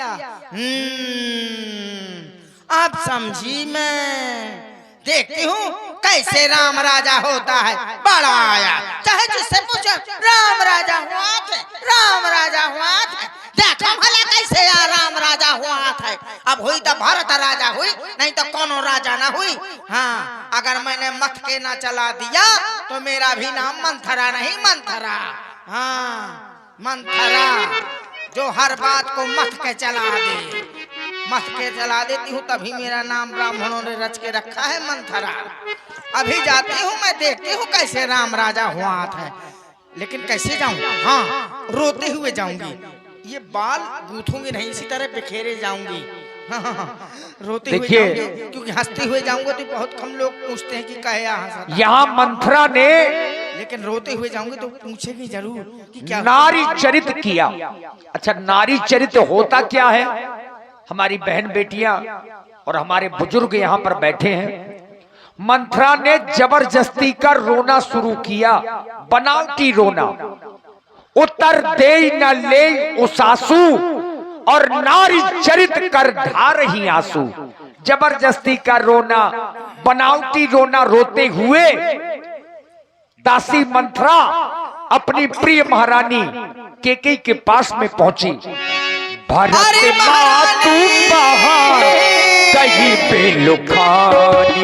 किया। अब समझी मैं, देखती हूँ कैसे राम राजा होता है। बड़ा आया, चाहे जिससे पूछो राम राजा हुआ थे, राम राजा हुआ थे। देखो भला कैसे यार राम राजा हुआ था। अब हुई तो भारत राजा हुई, नहीं तो कोनो राजा ना हुई। हाँ, अगर मैंने मत के ना चला दिया तो मेरा भी नाम मंथरा नहीं, मंथरा। हाँ, मंथरा जो हर बात को मत के चला दे। मत के चला देती हूँ तभी मेरा नाम ब्राह्मणों ने रच के रखा है, मंथरा। अभी जाती हूँ मैं, देखती हूँ कैसे राम राजा हुआ था। लेकिन कैसे जाऊँ? हाँ, रोते हुए जाऊंगी। ये बाल गूंथूंगी नहीं, इसी तरह बिखेरे जाऊंगी। हाँ, रोते हुए जाऊंगी, क्योंकि हंसते हुए जाऊंगा तो बहुत कम लोग पूछते हैं कि कहे यहाँ मंथरा ने, लेकिन रोते हुए जाऊंगे तो पूछेगी जरूर कि क्या नारी चरित किया। अच्छा, नारी चरित होता क्या है? हमारी बहन बेटियां और हमारे बुजुर्ग यहाँ पर बैठे हैं। मंथरा ने जबरदस्ती का रोना शुरू किया, बनावटी रोना। उत्तर दे न ले उस आंसू, और नारी चरित कर ढा रही आंसू। जबरदस्ती का रोना, बनावटी रोना रोते हुए दासी मंथरा अपनी प्रिय महारानी केकई के पास में पहुंची। भारत माँ तू बाहर कहीं बेलुखानी,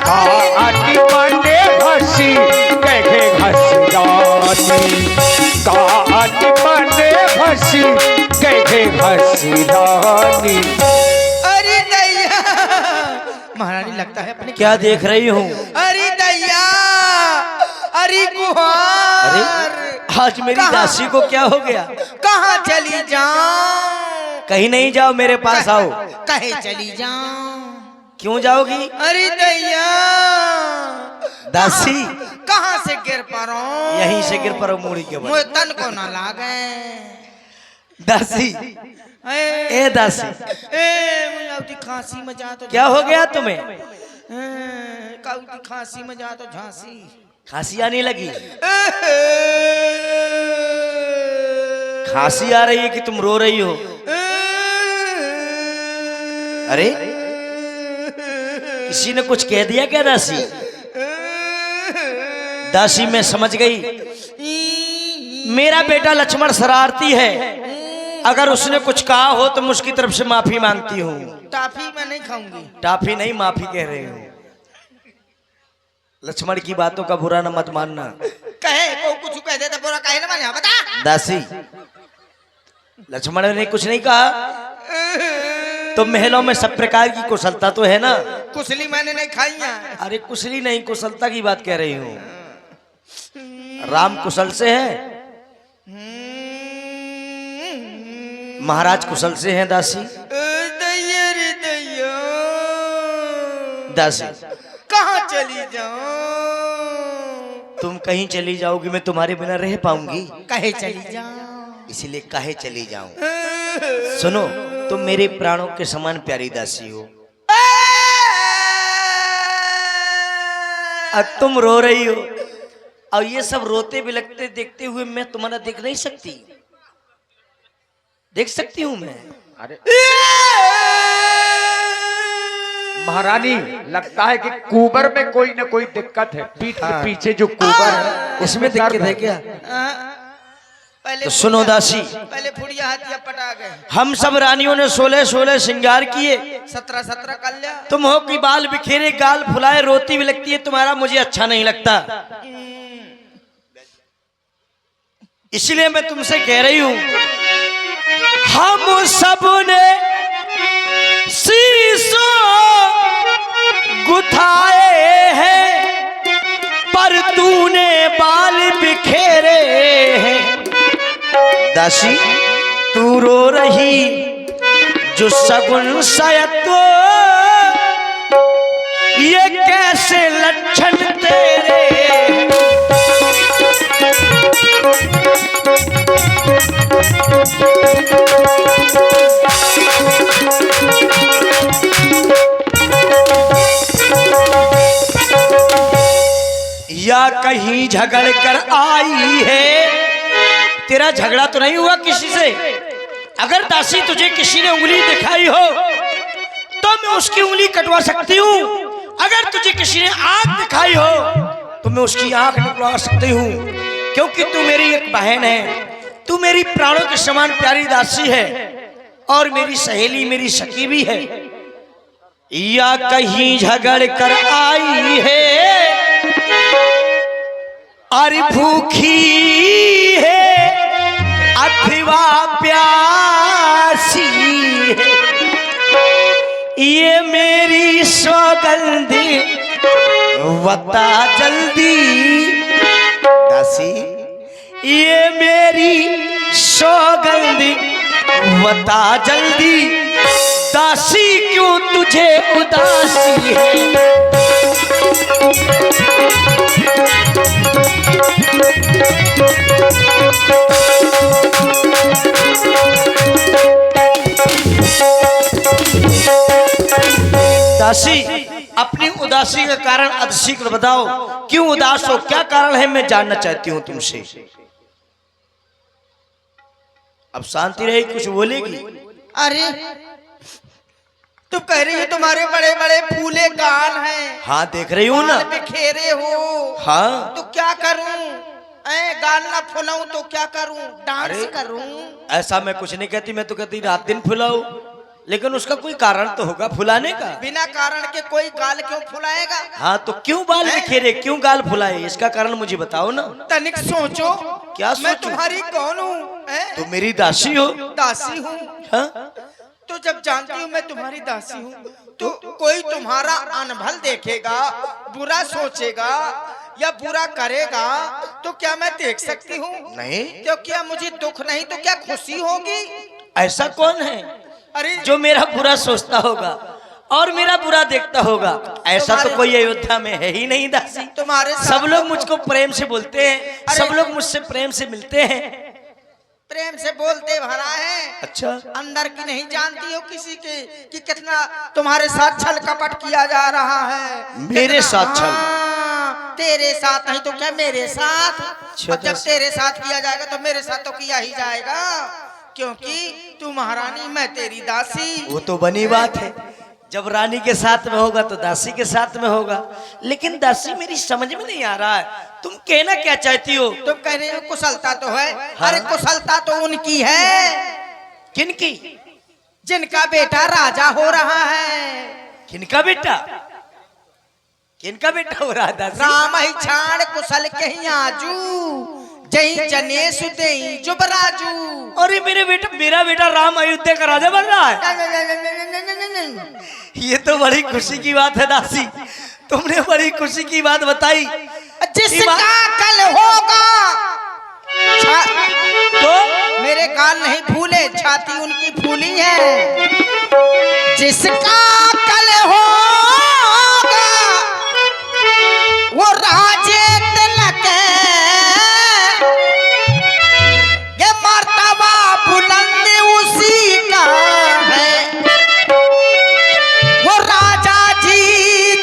कानी मने हंसी कहे हंसरानी, कानी मने हंसी कहे हंसरानी। अरे दैया, महारानी लगता है अपने क्या देख रही हूँ? अरे दैया, अरे कुहार, अरे आज मेरी दासी को क्या हो गया? कहाँ चली जाऊं? कहीं नहीं जाओ, मेरे पास आओ। कहीं चली जाऊं? क्यों जाओगी? अरे दैया, दासी कहाँ से गिर पड़ो? यहीं से गिर पड़ो, मूड़ी के बल। मुझे तन को ना लागे। दासी, ए दासी, मुझे खांसी में जा तो क्या हो गया तुम्हें? खांसी में जा तो झांसी। खांसी आने लगी? खांसी आ रही है कि तुम रो रही हो? अरे किसी ने कुछ कह दिया क्या दासी? दासी मैं समझ गई, मेरा बेटा लक्ष्मण शरारती है। अगर उसने कुछ कहा हो तो मैं उसकी तरफ से माफी मांगती हूँ। टाफी मैं नहीं खाऊंगी। टाफी नहीं, माफी कह रहे हो। लक्ष्मण की बातों का बुरा न मत मानना। कहे को कुछ कह दे तो बुरा कहे ना माने, बता। दासी, लक्ष्मण ने कुछ नहीं कहा तो महलों में सब प्रकार की कुशलता तो है ना? कुशली मैंने नहीं खाई है। अरे कुशली नहीं, कुशलता की बात कह रही हूँ। राम कुशल से है, महाराज कुशल से हैं। दासी, दैया रे दैया, दासी कहाँ चली जाऊं? तुम कहीं चली जाओगी, मैं तुम्हारे बिना रह पाऊंगी? कहे चली जाऊं? इसीलिए काहे चली जाऊं। सुनो, तुम मेरे प्राणों के समान प्यारी दासी हो। अब तुम रो रही हो, और ये सब रोते बिलखते देखते हुए मैं तुम्हारा देख नहीं सकती? देख सकती हूँ मैं। अरे महारानी, लगता है कि कुबर में कोई न कोई दिक्कत है। पीठ के पीछे जो कुबर है उसमें दिक्कत है क्या? पहले तो सुनो दासी, पहले फुड़िया हाथिया पटा गए। हम सब रानियों ने 16-16 श्रृंगार किए, 17-17 कर लिया। तुम हो कि बाल बिखेरे, गाल फुलाए, रोती भी लगती है। तुम्हारा मुझे अच्छा नहीं लगता, इसलिए मैं तुमसे कह रही हूं, हम सब ने शीशो गुथाए हैं, पर तूने बाल बिखेरे हैं। दासी, तू रो रही जो सगुन सयतो, ये कैसे लक्षण तेरे? या कहीं झगड़ कर आई है। तेरा झगड़ा तो नहीं हुआ किसी से? अगर दासी तुझे किसी ने उंगली दिखाई हो तो मैं उसकी उंगली कटवा सकती हूँ। अगर तुझे किसी ने आंख दिखाई हो तो मैं उसकी आंख निकलवा सकती हूँ, क्योंकि तू मेरी एक बहन है। तू मेरी प्राणों के समान प्यारी दासी है और मेरी सहेली, मेरी सखी भी है। या कहीं झगड़ कर आई है, अरे भूखी है अथवा प्यासी है, ये मेरी सौगंधी बता जल्दी दासी, ये मेरी सौगंधी बता जल्दी दासी, क्यों तुझे उदासी है। दासी, अपनी उदासी का कारण अतिशीघ्र बताओ, क्यों उदास हो, क्या कारण है, मैं जानना चाहती हूँ तुमसे। अब शांति रही, कुछ बोलेगी? अरे तुम कह रही हो तुम्हारे बड़े बड़े फूले गाल हैं। हाँ देख रही हूँ ना, बाल बिखेरे हो। हाँ तो क्या करूं? गाल ना फुलाऊं तो क्या करूं? डांस करूं? ऐसा मैं कुछ नहीं कहती, मैं तो कहती रात दिन फुलाओ, लेकिन उसका कोई कारण तो होगा फुलाने का। बिना कारण के कोई गाल क्यों फुलाएगा? हाँ तो क्यों बाल बिखेरे, क्यों गाल फुलाए, इसका कारण मुझे बताओ ना। तनिक सोचो। क्या मैं सोचूं? तुम्हारी कौन हूँ? तो मेरी दासी हो। दासी हूँ। हाँ? तो जब जानती हूँ मैं तुम्हारी दासी हूँ तो कोई तुम्हारा अनभल देखेगा, बुरा सोचेगा या बुरा करेगा तो क्या मैं देख सकती हूँ? नहीं। तो क्या मुझे दुख नहीं तो क्या खुशी होगी? ऐसा कौन है अरे जो मेरा बुरा सोचता होगा और मेरा बुरा देखता होगा? ऐसा तो कोई अयोध्या में है ही नहीं दासी। तुम्हारे सब लोग मुझको प्रेम से बोलते हैं, सब लोग मुझसे प्रेम से मिलते हैं। प्रेम से बोलते भरा है। अच्छा, अंदर की नहीं जानती हो किसी के कि कितना तुम्हारे साथ छल कपट किया जा रहा है। मेरे साथ छल? हाँ, तेरे साथ नहीं तो क्या मेरे साथ। अच्छा, और जब तेरे साथ किया जाएगा तो मेरे साथ तो किया ही जाएगा, क्योंकि तू महारानी, मैं तेरी दासी। वो तो बनी बात है, जब रानी के साथ में होगा तो दासी के साथ में होगा। लेकिन दासी मेरी समझ में नहीं आ रहा है, तुम कहना क्या चाहती हो? तुम कह रहे हो कुशलता तो है। हाँ? अरे कुशलता तो उनकी है किनकी? जिनका बेटा राजा हो रहा है। किनका बेटा? किनका बेटा हो रहा है दासी? राम ही छाड़ कुशल कहीं आजू, जही जनेश देई जुबराजू। अरे मेरा बेटा राम अयोध्या का राजा बन रहा है। ये तो बड़ी खुशी की बात है दासी, तुमने बड़ी खुशी की बात बताई। जिसका कल होगा तो मेरे गाल नहीं फूले, छाती उनकी फूली है। जिसका कल होगा वो राजे तिलक, ये मर्तबा बुलंद उसी का है। वो राजा जी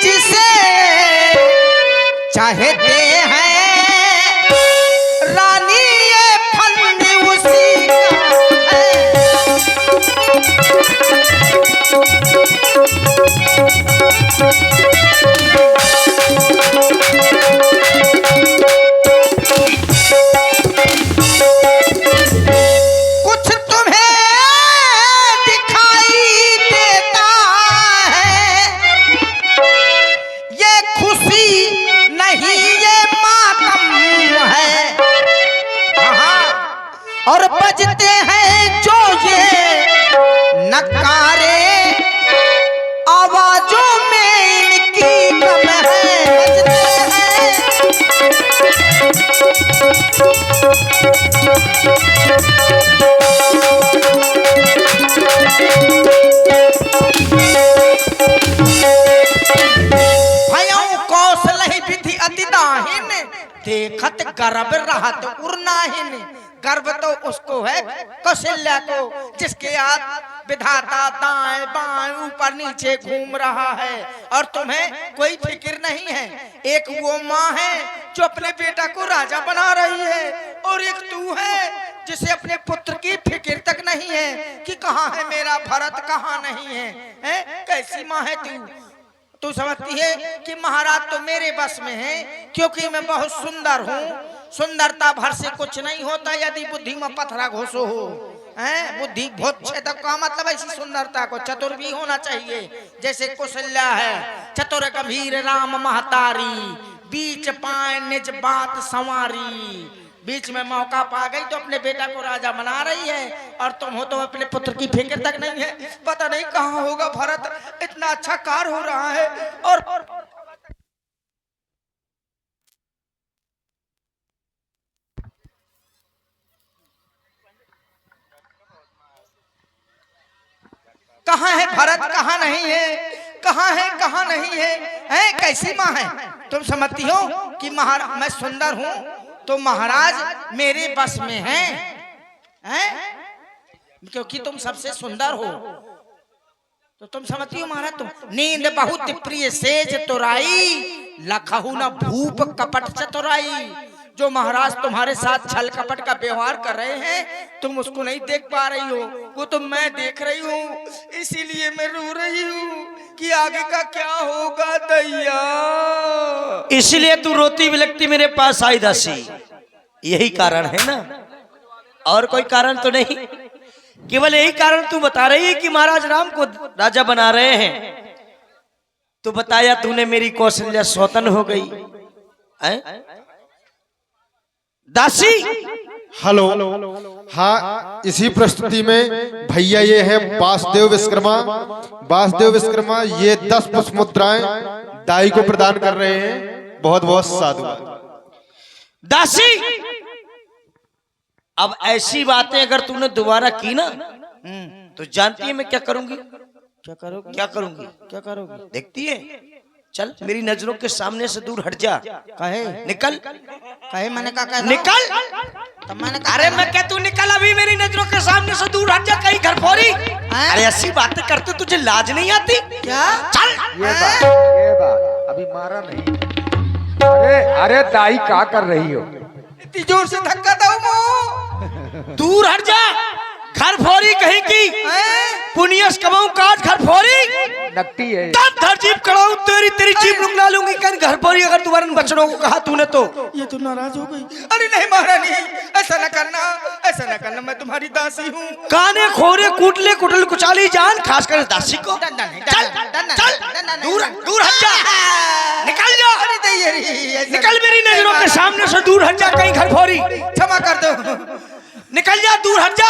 जिसे चाहते हैं, रानी ये फंद उसी का कुछ तुम्हें दिखाई देता है, ये खुशी नहीं ये मातम है। हाँ, और बजते हैं जो ये नकारे, आवाजों में इनकी गम है। बजते भयं कौशल विधि अति दाहिन, देखत गर्भ रहत उर्नाहिन। गर्व तो उसको है कौशल्या को, जिसके हाथ विधाता दाएं बाएं ऊपर नीचे घूम रहा है और तुम्हें कोई फिक्र नहीं है। एक वो माँ है जो अपने बेटा को राजा बना रही है और एक तू है जिसे अपने पुत्र की फिक्र तक नहीं है कि कहाँ है मेरा भरत, कहाँ नहीं है, हैं? कैसी माँ है तू? तू समझती है कि महाराज तो मेरे बस में है क्योंकि मैं बहुत सुंदर हूँ। सुंदरता भर से कुछ नहीं होता यदि बुद्धि में पत्थरा घोषो हो, हैं? बुद्धि बहुत छेदक का मतलब ऐसी सुंदरता को चतुर भी होना चाहिए। जैसे कौशल्या है चतुर गंभीर राम महतारी, बीच पाए निज बात संवारी। बीच में मौका पा गई तो अपने बेटा को राजा बना रही है और तुम हो तो अपने पुत्र की फिक्र तक नहीं है। पता नहीं कहाँ होगा भरत, इतना अच्छा कार्य हो रहा है और कहाँ है भरत, कहाँ नहीं है, कहाँ है कहाँ नहीं है, हैं? कैसी माँ है? तुम समझती हो कि महाराज मैं सुंदर हूँ तो महाराज मेरे बस में हैं? क्योंकि तुम सबसे सुंदर हो तो तुम समझती हो महाराज तुम नींद बहुत प्रिय सेज तुराई, लखहु न भूप कपट चतुराई। जो महाराज तुम्हारे साथ छल कपट का व्यवहार कर रहे हैं तुम उसको नहीं देख पा रही हो, वो तो मैं देख रही हूँ, इसीलिए मैं रो रही हूँ कि आगे का क्या होगा दैया। इसलिए तू रोती बिलखती मेरे पास आई दासी, यही कारण है ना, और कोई कारण तो नहीं। केवल यही कारण तू बता रही है कि महाराज राम को राजा बना रहे हैं। तो बताया तूने मेरी कौशल्या स्वतन हो गई है? दासी हेलो, हाँ इसी प्रस्तुति में भैया ये है वासुदेव विश्वकर्मा। वासुदेव विश्वकर्मा ये 10 पुष्प मुद्राएं दाई को प्रदान कर रहे हैं। बहुत बहुत साधु। दासी अब ऐसी बातें अगर तूने दोबारा की ना तो जानती है मैं क्या करूंगी? क्या करोगे? क्या करूंगी? क्या करोगे? देखती है, चल मेरी नजरों के सामने से दूर हट जा। कहे निकल, कहे मैंने कहा निकल। तो मैंने कहा अरे मैं क्या, तू निकल अभी मेरी नजरों के सामने से दूर हट जा, कहीं घर फोरी। अरे ऐसी बातें करते तुझे लाज नहीं आती क्या? चल। ये बात अभी मारा नहीं। अरे अरे दाई क्या कर रही हो? इतनी जोर से धक्का दो दूर हट जा, घर फोरी कहीं की। पुनियस कमाऊं काज घर फोरी नकटी है। तब धर जीप कराऊं तेरी जीप रुकना लूंगी। कहीं घर फोरी अगर तुम्हारे बच्चों को कहा तूने तो ये तो नाराज हो गई। अरे नहीं महारानी, ऐसा न करना, ऐसा न करना, मैं तुम्हारी दासी हूँ। काने खोरे कूटले कुटल कुचाली जान, खासकर दासी को। डंडा नहीं, चल डंडा चल नहीं, दूर दूर हट जा, निकल जा, अरे दैया, निकल मेरी नजरों के सामने से दूर हट जा, कहीं घर फोरी। क्षमा कर दो, निकल जा, दूर हट जा।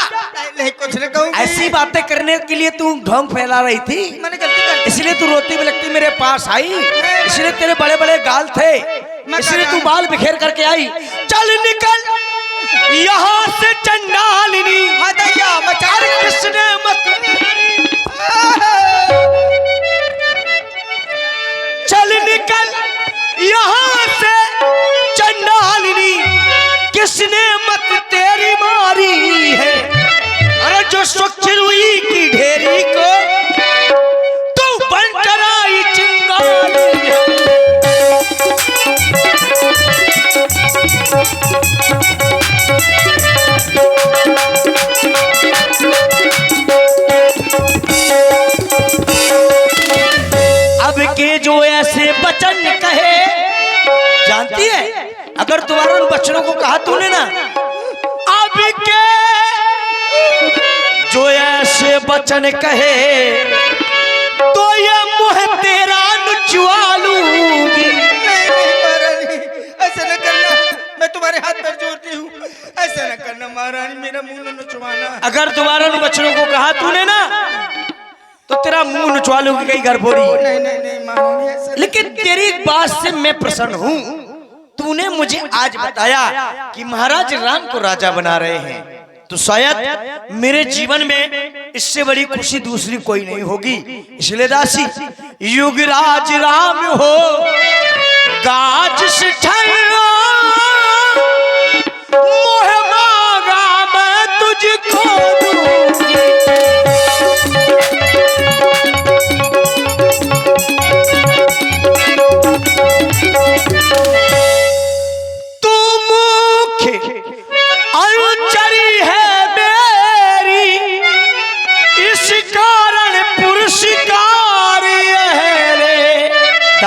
नहीं कुछ नहीं कहूँगी। ऐसी बातें करने के लिए तू ढोंग फैला रही थी, मैंने गलती कर दी। इसलिए तू रोती बिलखती मेरे पास आई, इसलिए तेरे बड़े बड़े गाल थे, इसलिए तू बाल बिखेर करके आई। चल निकल यहाँ से चंडालिनी। हाँ दैया, अरे किसने मत, चल निकल यहाँ से चंडालिनी, किसने मत तेरी मारी है? अरे जो स्वच्छ रुई की ढेरी को तू बनकर आई चिंगारी है। अब के जो ऐसे बचन कहे, जानती है अगर तुम्हारे उन बच्चों को कहा तूने ना, अब के जो ऐसे बचन कहे तो ये मुँह तेरा नुचवा लूंगी। नहीं महारानी, ऐसा न करना, मैं तुम्हारे हाथ पर जोड़ती हूँ, ऐसा न करना महारानी, मेरा मुंह न नुचवाना। अगर तुम्हारे उन बच्चों को कहा तूने ना तो तेरा मुंह नुचवा लूंगी कहीं घर फोड़ी। नहीं नहीं नहीं महारानी, ऐसा लेकिन तेरी एक बात से मैं प्रसन्न हूँ, तूने मुझे आज बताया कि महाराज राम को राजा बना रहे हैं, तो शायद मेरे जीवन में इससे बड़ी खुशी दूसरी कोई नहीं होगी। इसलिए दासी युगराज राम हो गाज से मोह मांगा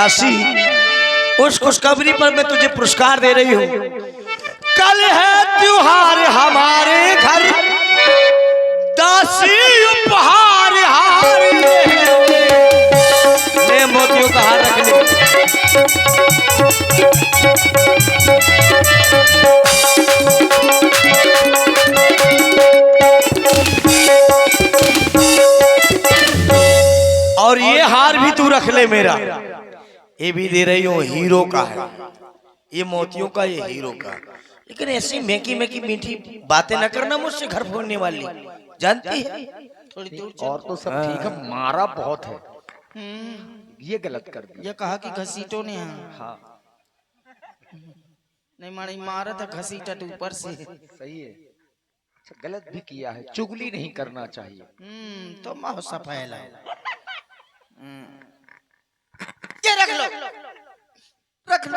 दासी, उस खुशखबरी पर मैं तुझे पुरस्कार दे रही हूँ। कल है त्योहार हमारे घर, दासी उपहार हार ले मोतियों का हार रख ले। और ये हार भी तू रख ले मेरा, ये भी दे रही हूँ, हीरो का है ये, मोतियों का, ये हीरो का। लेकिन ऐसी मेकी मेकी मीठी बातें न करना मुझसे घर फोड़ने वाली, जानती है? थोड़ी दूर और तो सब ठीक है, मारा बहुत है, ये गलत कर दिया। ये कहा कि घसीटो ने, हाँ हाँ नहीं मारी मारा था घसीटा ऊपर से। सही है, अच्छा गलत भी किया है, चुगली नहीं करना चाहिए। तो माँ सफेला। ये रख लो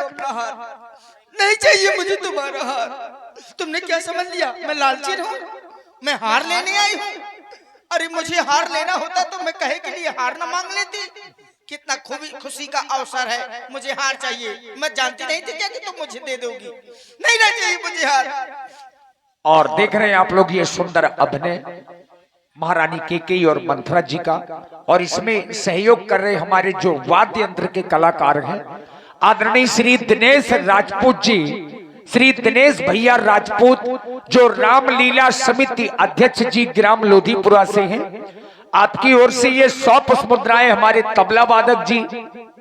अपना हार, नहीं चाहिए मुझे तुम्हारा हार। तुमने क्या समझ लिया मैं लालची हूँ? मैं हार लेने आई हूँ? अरे मुझे हार लेना होता तो मैं कहे के लिए हार ना मांग लेती। कितना खुशी का अवसर है, मुझे हार चाहिए। मैं जानती नहीं थी क्या कि तुम मुझे दे दोगी। नहीं ना चाहिए मुझे हार। और देख रहे हैं आप लोग ये सुंदर अभिनय महारानी केकेई और मंथरा जी का, और इसमें सहयोग कर रहे हमारे जो वाद्य यंत्र के कलाकार हैं आदरणीय श्री दिनेश राजपूत जी, श्री दिनेश भैया राजपूत जो रामलीला समिति अध्यक्ष जी ग्राम लोधीपुरा से हैं। आपकी ओर से ये 100 पुष्प मुद्राएं हमारे तबला वादक जी,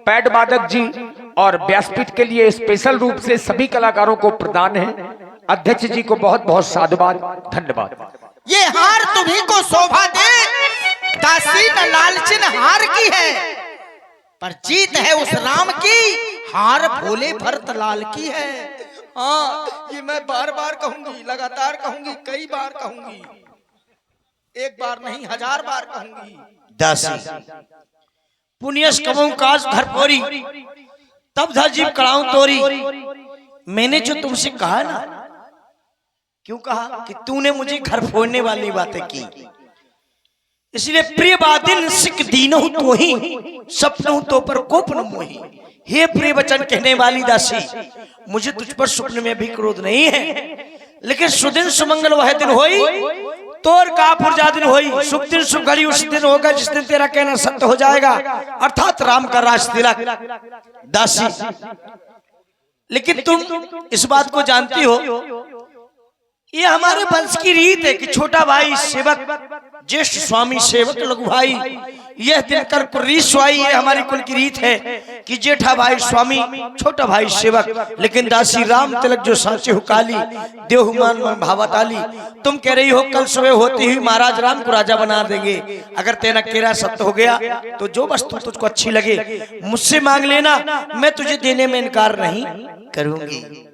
पैड वादक जी और व्यासपीठ के लिए स्पेशल रूप से सभी कलाकारों को प्रदान है। अध्यक्ष जी को बहुत बहुत साधुवाद, धन्यवाद। ये हार तुम्ही को शोभा दे, दासी न लालचिन हार की है, पर जीत है उस राम की, हार भोले भरत लाल की है। हाँ ये मैं बार बार कहूंगी, लगातार कहूंगी, कई बार कहूंगी, एक बार नहीं 1000 बार कहूंगी। दासी पुण्यस कबों काज घर पोरी, तब धजीब कड़ाऊं तोरी। मैंने जो तुमसे कहा ना, क्यों कहा कि तूने मुझे घर फोड़ने वाली बातें की, इसलिए प्रिय बादिन सिख दीनो तो ही सपनों तो पर कोपन मोही। हे प्रिय वचन कहने वाली दासी, मुझे तुझ पर स्वप्न में भी क्रोध नहीं है, लेकिन सुदिन सुमंगल वह दिन होई, तोर का पुरजा दिन होई। सुख दिन सुख घड़ी उस दिन होगा जिस दिन तेरा कहना सत्य हो जाएगा, अर्थात राम का राज तिलक। दासी लेकिन तुम इस बात को जानती हो, ये हमारे वंश की रीत है कि छोटा भाई सेवक, ज्येष्ठ स्वामी सेवक, लघु भाई यह दिनकर कुर्रीश्वाई, ये हमारी कुल की रीत है कि जेठा भाई स्वामी, छोटा भाई सेवक। लेकिन दासी राम तिलक जो साचे हो काली, देहुमान मन भावताली। तुम कह रही हो कल सुबह होती हुई महाराज राम को राजा बना देंगे। अगर तेरा केरा सत्य हो गया तो जो वस्तु तुझको अच्छी लगे मुझसे मांग लेना, मैं तुझे देने में इनकार नहीं करूंगी।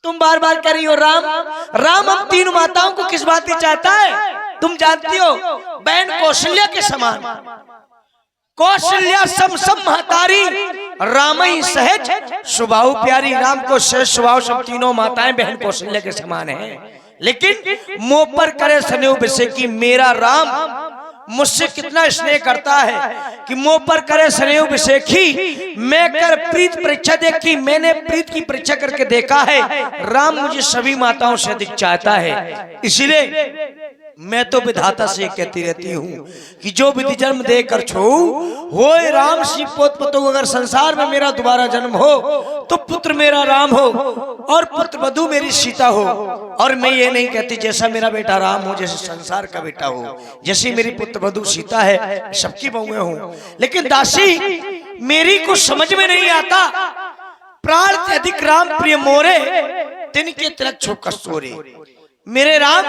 तुम बार बार कह रही हो राम राम, हम तीन माताओं को किस बात की चाहता है? तुम जानती हो बहन कौशल्या के समान, कौशल्या सम सम महतारी, राम ही सहज स्वभाव प्यारी। राम को सहज स्वभाव सब तीनों माताएं बहन कौशल्या के समान हैं। लेकिन मुंह पर करे स्नेह विषय की, मेरा राम मुझसे कितना स्नेह करता है कि मुंह पर करे स्नेह विषय की, मैं कर प्रीत परीक्षा देखी। मैंने प्रीत की परीक्षा करके देखा है, राम मुझे सभी माताओं से अधिक चाहता है। इसलिए मैं तो विधाता से कहती रहती हूँ कि जो विधि जन्म देकर छोऊ होए राम सी पोत पतो। अगर संसार में मेरा दोबारा जन्म हो तो पुत्र मेरा राम हो और पुत्र वधु मेरी सीता हो। और मैं ये नहीं कहती जैसा मेरा बेटा राम हो, जैसे संसार का बेटा हो, जैसी मेरी पुत्र वधु सीता है, सबकी बहुएं हो। लेकिन दासी मेरी कुछ समझ में नहीं आता, प्राण से अधिक राम प्रिय मोरे, तिनके तिलक छो कस्तूरी। मेरे राम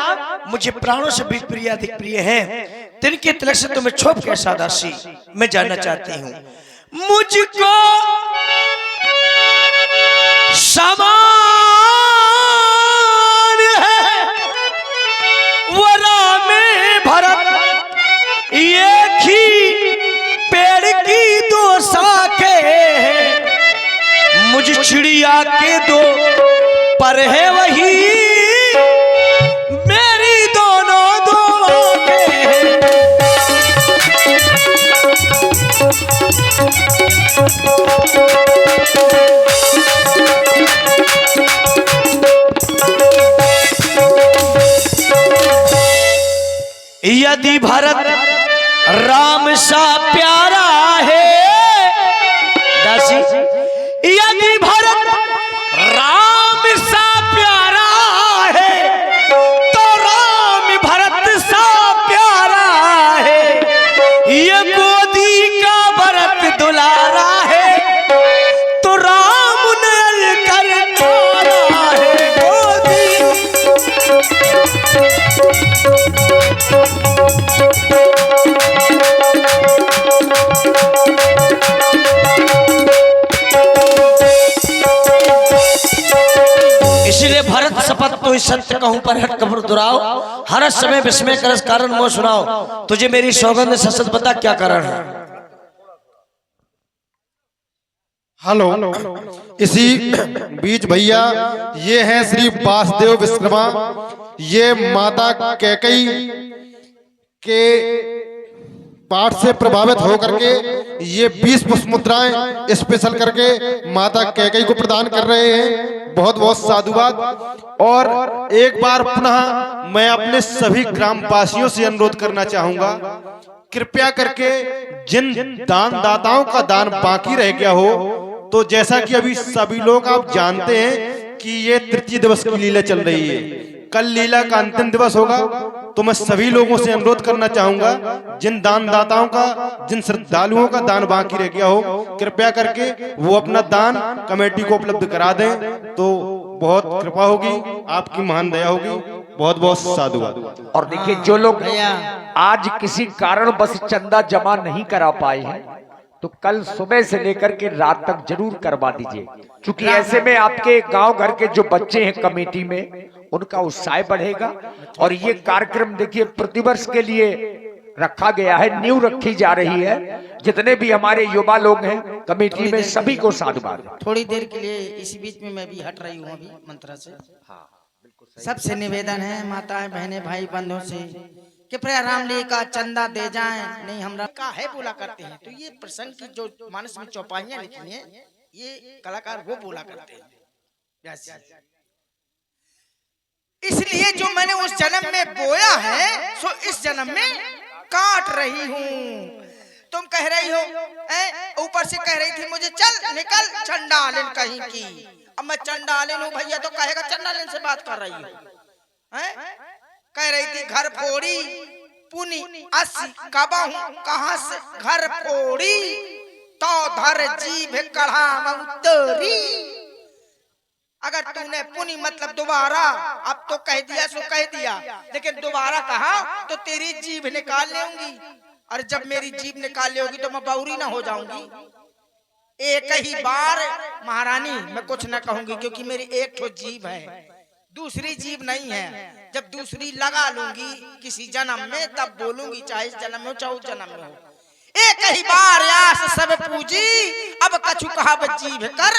मुझे प्राणों से भी प्रिय अधिक प्रिय हैं, तिनके तिलक से तुम्हें छोप कैसा दासी, मैं जानना चाहती हूँ। मुझको समान है वो राम भरत, एक ही पेड़ की दो शाखें, मुझ चिड़िया के दो पर है वही मेरी दोनों दो आंखें। यदि भरत राम सा प्यारा है, दासी यदि भरत राम सा प्यारा है, तो राम भरत सा प्यारा है। ये गोदी का भरत दुलारा है, तो राम नयल कर तारा है गोदी। इसलिए भरत शपथ तो इस सत्य कहूं पर हट कब्र दुराओ, हर समय विस्मय करस कारण मोह सुनाओ। तुझे मेरी सौगंध ससत बता क्या कारण है। हेलो, इसी बीच भैया ये हैं श्री वासुदेव विश्वकर्मा। ये माता कैकेयी के पाठ से प्रभावित होकर के ये 20 पुष्प मुद्राएं स्पेशल करके माता कैकेयी को प्रदान कर रहे हैं। बहुत बहुत साधुवाद। और एक बार पुनः मैं अपने सभी ग्रामवासियों से अनुरोध करना चाहूंगा, कृपया करके जिन दान दाताओं का दान बाकी रह गया हो, तो जैसा कि अभी सभी लोग आप जानते हैं कि ये तृतीय दिवस की लीला चल रही है, कल लीला का अंतिम दिवस होगा। तो मैं सभी लोगों से अनुरोध करना चाहूंगा, जिन दान दाताओं का, जिन श्रद्धालुओं का दान बाकी रह गया हो, कृपया करके वो अपना दान कमेटी को उपलब्ध करा दें, तो बहुत कृपा होगी, आपकी महान दया होगी। बहुत बहुत साधुवाद। और देखिए, जो लोग आज किसी कारण बस चंदा जमा नहीं करा पाए हैं, तो कल सुबह से लेकर के रात तक जरूर करवा दीजिए, क्योंकि ऐसे में आपके गांव घर के जो बच्चे हैं कमेटी में, उनका उत्साह बढ़ेगा। और ये कार्यक्रम देखिए प्रतिवर्ष के लिए रखा गया है, नींव रखी जा रही है। जितने भी हमारे युवा लोग हैं कमेटी में, सभी को साधुवाद। थोड़ी देर के लिए इसी बीच में मैं भी हट रही हूँ अभी मंत्रा से। सबसे निवेदन है माताएं बहनें भाई बंधुओं से कि प्रिय रामली का चंदा दे जाएं। नहीं हमरा का है बोला करते हैं, तो ये प्रसंग की जो मानस में चौपाइयां लिखी हैं, ये कलाकार वो बोला करते हैं। इसलिए जो मैंने उस जन्म में बोया है, सो इस जन्म में काट रही हूँ। तुम कह रही हो, ऊपर से कह रही थी मुझे चल निकल चंडालिन कहीं की। अब मैं चंडालिन हूँ भैया, तो कहेगा चंडालिन से बात कर रही हूँ। कह रही थी घर फोड़ी पुनी अस्सी कबा हूँ कहाँ से घर फोड़ी, तो धर जीभ कढ़ा उत्तरी। अगर तूने पुनी मतलब दोबारा, अब तो कह दिया सो कह दिया, लेकिन दोबारा कहा तो तेरी जीभ निकाल लेंगी। और जब मेरी जीभ निकाल लेगी तो मैं बौरी ना हो जाऊंगी। एक ही बार महारानी मैं कुछ ना कहूंगी, क्योंकि मेरी एक ठो जीभ है, दूसरी जीभ नहीं है। जब दूसरी लगा लूंगी किसी जन्म में, तब बोलूंगी, चाहे इस जन्म में हो चाहे उस जन्म में हो। एक ही बार यास सब पूजी, अब कछु कहा जीभ कर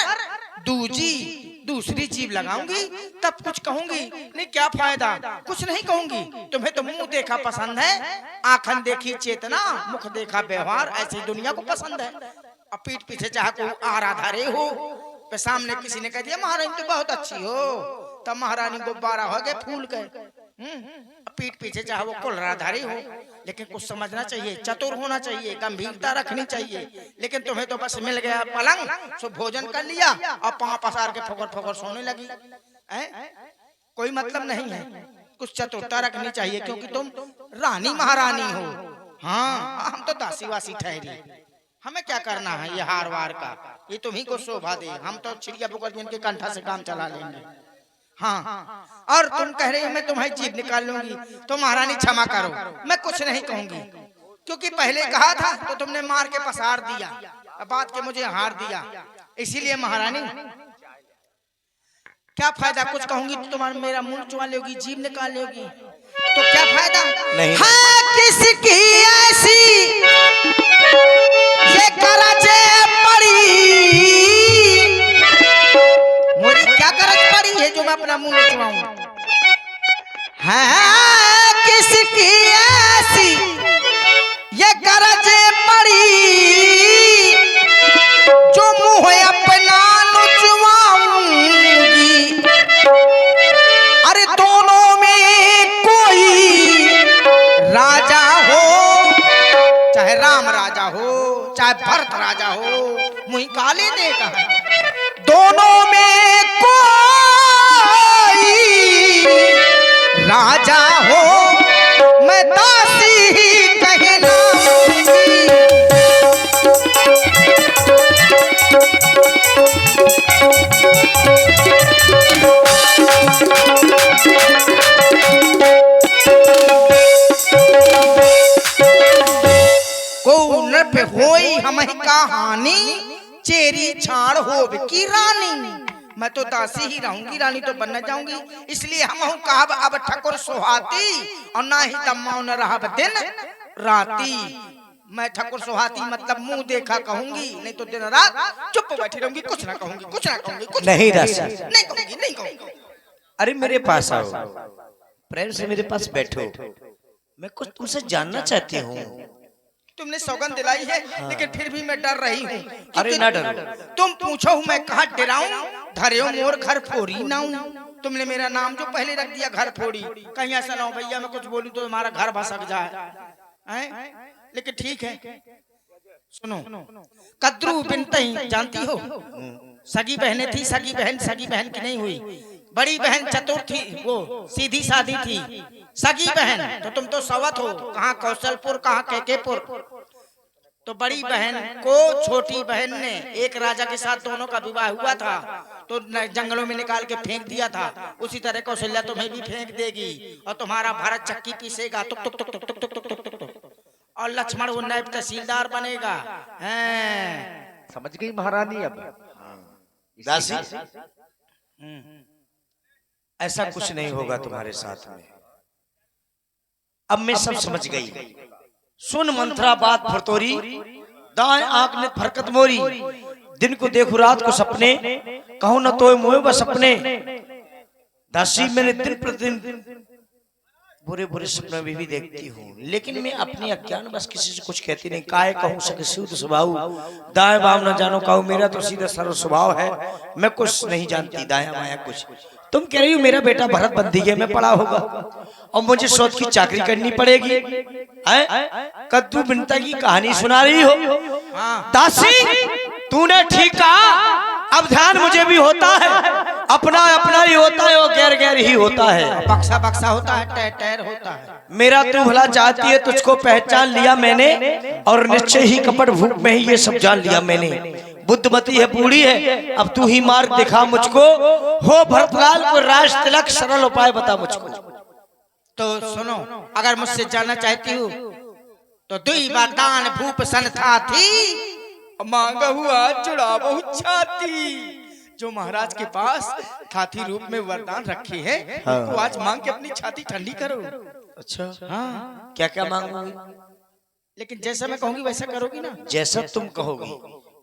दूजी। दूसरी जीभ लगाऊंगी तब कुछ कहूंगी, नहीं क्या फायदा, कुछ नहीं कहूंगी। तुम्हें तो मुंह देखा पसंद है, आंखन देखी चेतना, मुख देखा व्यवहार, ऐसी दुनिया को पसंद है। अब पीठ पीछे चाहे को आराधारे हो, पे सामने किसी ने कह दिया महारानी तो बहुत अच्छी हो, तब महारानी गुब्बारा हो गए फूल गए। पीठ पीछे चाहे वो कुलराधारी हो, लेकिन कुछ समझना चाहिए, चतुर होना चाहिए, गंभीरता रखनी चाहिए। लेकिन तुम्हें तो बस मिल गया पलंग, सो भोजन कर लिया और पांव पसार के फोकर फोकर सोने लगी। कोई मतलब नहीं है, कुछ चतुरता रखनी चाहिए, क्योंकि तुम रानी महारानी हो। हाँ, हम तो दासी वासी ठहरी, हमें क्या करना है ये हार वार का, ये तुम्ही को शोभा दे। हम तो चिड़िया बुकर जिनके कंठा से काम चला लेंगे। हाँ, और तुम कह रही हो मैं तुम्हारी जीभ निकाल लूंगी, तो महारानी क्षमा करो, मैं कुछ नहीं कहूंगी, क्योंकि पहले कहा था तो तुमने मार के पसार दिया, बात के मुझे हार दिया। इसीलिए महारानी क्या फायदा, कुछ कहूंगी तो तुम्हारा मेरा मुंह चुरा लोगी, जीभ निकाल लोगी, तो क्या फायदा नहीं। हाँ, किसकी ऐसी ये करजे पड़ी, मोरी क्या करज पड़ी है जो मैं अपना मुंह चुराऊं। हाँ, किसकी ऐसी ये करजे पड़ी, जो मुंह अपना नुचवाऊंगी। अरे दोनों में कोई राजा राजा हो मुही काले दे कहा दोनों में कोई राजा हो मैं दासी ही कहना को नृप होई हमही कहानी चेरी छाड़ हो की रानी मैं तो दासी ही रहूंगी रानी तो बनना जाऊंगी इसलिए हम कहब अब ठकुर सुहाती और ना ही तम्माओ न रहब दिन राती मैं ठकुर सुहाती मतलब मुंह देखा कहूंगी नहीं तो दिन रात चुप बैठी रहूंगी कुछ ना कहूंगी कुछ ना कहूंगी कुछ नहीं दासी नहीं कहूंगी नहीं कहूंगी अरे मेरे पास आओ प्रेम से मेरे पास बैठो मैं कुछ तुमसे जानना चाहती हूँ तुमने सौगंध दिलाई है लेकिन फिर भी मैं डर रही हूँ अरे ना डरो तुम पूछो मैं कहा डराऊं धरे मोर घर फोड़ी ना तुमने मेरा नाम जो पहले रख दिया घर फोड़ी कहीं ऐसा ना हो भैया मैं कुछ बोलूं तो तुम्हारा घर भसक जाए लेकिन ठीक है सुनो कद्रू बिनते जानती हो सगी बहनें थी सगी बहन की नहीं हुई बड़ी बहन चतुर थी वो सीधी सादी थी सगी बहन तो तुम तो सवत हो कहाँ कौशलपुर कहाँ केकेपुर तो बड़ी बहन को छोटी बहन ने एक राजा के साथ दोनों का विवाह हुआ था तो जंगलों में निकाल के फेंक दिया था उसी तरह कौशल्या तुम्हें भी फेंक देगी और तुम्हारा भारत चक्की पीसेगा तुक तुक तुक तुक तुक तुक तुक तुक तुक और लक्ष्मण वो नायब तहसीलदार बनेगा समझ गई महारानी अब दासी ऐसा कुछ नहीं होगा तुम्हारे साथ में अब मैं सब समझ गई सुन मंत्रा बात भरतोरी दाएं आंख ने फरकत मोरी दिन को देखो रात को सपने कहूं न तो मुँह बस सपने दासी मैंने दिन प्रतिदिन बुरे बुरे सपने भी देखती हूँ लेकिन मैं अपनी अज्ञान बस किसी से कुछ कहती नहीं काहे कहूँ सके शुद्ध स्वभाव दाएं बाम न जानो कहूँ मेरा तो सीधा सरल स्वभाव है मैं कुछ नहीं जानती दाया माया कुछ तुम कह रही हो मेरा बेटा भरत बंदीगे में पड़ा होगा और मुझे सोच की चाकरी करनी पड़ेगी कद्दू बिनता की कहानी सुना रही हो दासी तूने ठीक कहा अब ध्यान मुझे भी होता है अपना अपना ही होता है और गैर गैर ही होता है बक्सा बक्सा होता है टैर टैर होता है मेरा तू भला चाहती है तुझको पहचान लिया मैंने और निश्चय ही कपट भूख में ही ये सब जान लिया मैंने बुद्धमती है बूढ़ी है अब तू ही मार्ग दिखा मुझको हो भरतलाल को राज तिलक सरल उपाय बता मुझको तो सुनो अगर मुझसे जानना चाहती हूँ तो दुई बार दान भूप सन था थी मांगा हुआ चुड़ा बहुत छाती जो महाराज के पास खाती रूप में वरदान रखे हैं तो आज मांग के अपनी छाती ठंडी करो अच्छा हाँ क्या क्या मांगोगी लेकिन जैसा मैं कहूंगी वैसा करोगी ना जैसा तुम कहोगी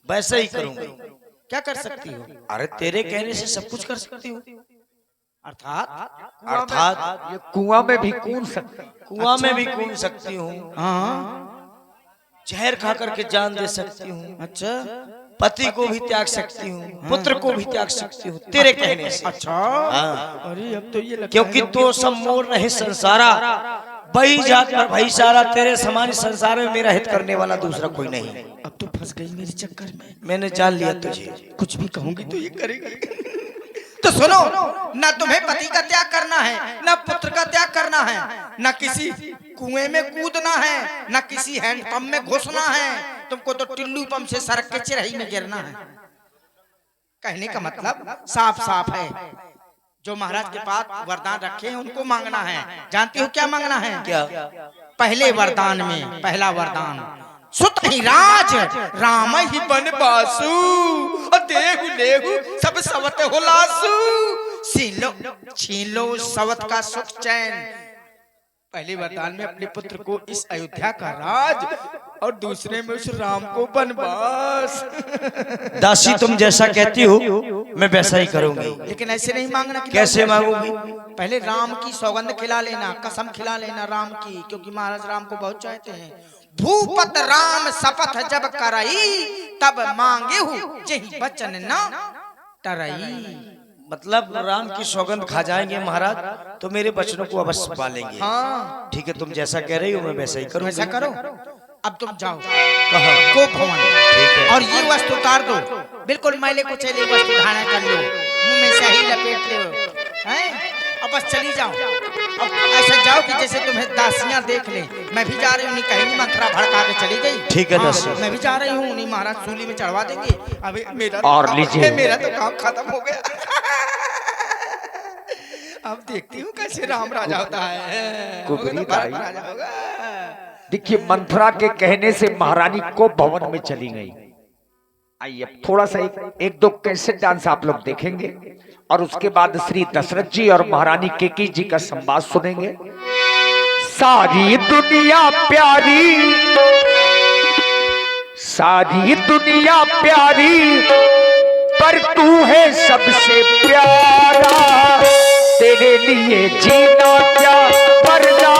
वैसा ही करूंगी क्या कर सकती हो अरे तेरे कहने से सब कुछ कर सकती हूँ अर्थात ये कुआं में भी कूद सकती कुआं में भी कूद सकती हूँ हाँ जहर खा करके जान दे सकती हूँ अच्छा पति को भी त्याग सकती हूँ पुत्र को भी त्याग सकती हूँ तेरे कहने से अच्छा हाँ। अरे अब तो ये लगता क्योंकि तो सब मोर रहे संसारा बही जात पर भाई सारा तेरे समान संसार में मेरा हित करने वाला दूसरा कोई नहीं अब तो फंस गई मेरे चक्कर में मैंने जान लिया तुझे कुछ भी कहूंगी तो ये करेगी तो सुनो ना तुम्हें पति का त्याग करना है ना पुत्र का त्याग करना है ना किसी कुएं में कूदना है ना किसी हैंडपंप में घुसना है तुमको तो टिल्लू पंप से सड़क के चिरही में गिरना है कहने का मतलब साफ साफ है जो महाराज के पास वरदान रखे हैं उनको मांगना है जानती हो क्या मांगना है क्या पहले वरदान में पहला वरदान सुत ही राज राम ही बन बासु और देहु लेहु सब सवत हो लासु छीलो सवत का सुख चैन पहले वरदान में अपने पुत्र को इस अयोध्या का राज और दूसरे में उस राम को बनवास दासी तुम जैसा कहती हो मैं वैसा ही करूंगी लेकिन ऐसे नहीं मांगना कैसे मांगूंगी पहले राम की सौगंध खिला लेना कसम खिला लेना राम की क्योंकि महाराज राम को बहुत चाहते हैं भूपत राम शपथ जब करई तब मांगे हूँ जही बचन न टरई मतलब राम की सौगंध खा जाएंगे महाराज तो मेरे बचनों को अवश्य पालेंगे हाँ ठीक है तुम जैसा कह रही हो मैं वैसा ही करूँ ऐसा करो अब तुम जाओ कहाँ? गोप भवन ठीक है। और ये वस्तु उतार दो, बिल्कुल मैले कुचैले वस्तु धारण कर लो, मुंह में सही लपेट लो, हैं? अब बस चली जाओ। अब ऐसा जाओ कि जैसे तुम्हें दासियां देख ले। मैं भी जा रही हूँ, नहीं कहीं मंत्रा भड़का के चली गई। ठीक है हाँ, दासी। मैं भी जा रही हूँ, नहीं महाराज सूली में चढ़वा देंगे। अभी मेरा और काम- लीजिए। मेरा तो काम खत्म हो गया। अब देखती हूँ कैसे राम राजा होता है। कुबरी होगा तो भारत दाई। राजा होगा। देखिए मंथरा के कहने से महारानी को भवन में चली गई। आइए अब थोड़ा सा एक दो कैसेट डांस आप लोग देखेंगे और उसके बाद श्री दशरथ जी और महारानी केकी जी का संवाद सुनेंगे। सारी दुनिया प्यारी, सारी दुनिया प्यारी, पर तू है सबसे प्यारा, तेरे लिए जीना क्या मरना